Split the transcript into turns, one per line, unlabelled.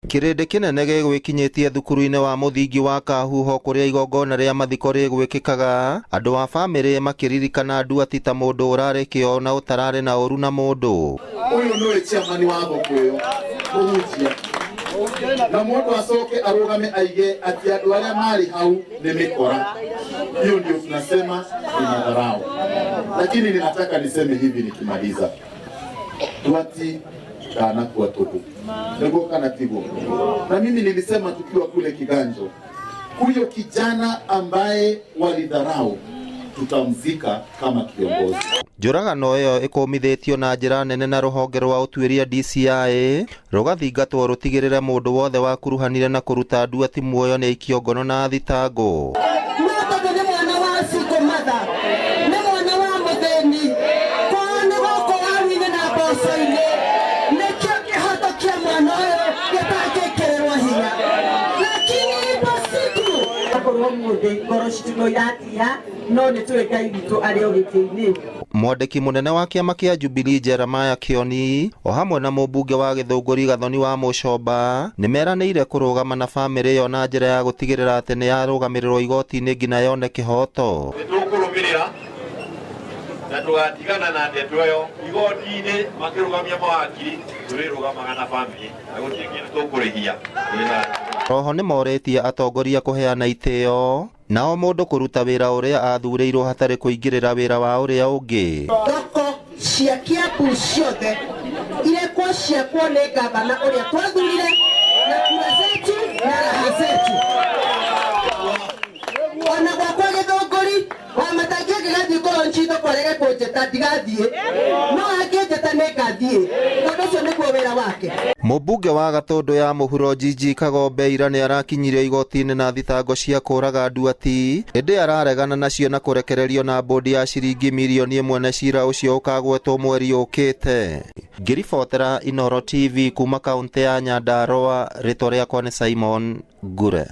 Kirindi kinene gigwikinyitie thukuru-ini wa muthingi wa Kahuho kuria igongona ria mathiko rigwikikaga, andu a family makiririkana Nduati ta mundu urari kio na utarari na uru na mundu.
Uyu niwe chairman wa Gikuyu muhujia na mundu asoke arugame aige ati andu aria mari hau ni mikora. Hiyo ndio tunasema ni madharau, lakini ninataka niseme hivi nikimaliza. Nduati kana kwa tubu nego kana tigo, na mimi nilisema tukiwa kule Kiganjo, huyo kijana ambaye walidharau tutamzika kama kiongozi.
Njuragano iyo ikumithitio na njira nene na ruhonge rwa utuiria DCI rugathingatwo rutigirire mundu wothe wakuruhanire na kuruta Nduati muoyo ni aikio ngono na thitango. Mwandiki munene wa kiama kia Jubilee Jeremiah Kioni o hamwe na mubunge wa Githunguri Gathoni wa Mucomba nimeranĩire kurugama na family yo na njira ya gutigirira ati ni yarugamirirwo igoti-ini ngina yone kihoto.
Nitukurumirira na tugatigana na ndeto yo igoti-ini makirugamia mawakiri turirugamaga na family na gutigirira tukurihia.
Roho ni moretie atongoria kuheana itio nao mundu kuruta wira uria athurirwo hatari kuingirira wira wa uria ungi.
Thoko cia Kiambu ciothe irekwo ciakwo ni gavana uria twathurire na kura zetu na raha zetu. Ona gwakwa Githunguri wamatangia ngigathii korwo nchitho kwarege kunjeta ndigathie no angĩnjeta nĩngathie tondũ ũcio nĩguo wĩra wake.
Mubunge wa Gatundu ya muhuro Gigi Kagombe ira ni arakinyirio igoti-ini na thitango cia kuraga Nduati, indi araregana nacio na kurekererio na bondi ya ciringi mirioni 1 na cira ucio ukagwetwo mweri ukite. Ngiribotera Inooro TV kuma kaunti ya Nyandarua, ritwa riakwa ni Simon Ngure.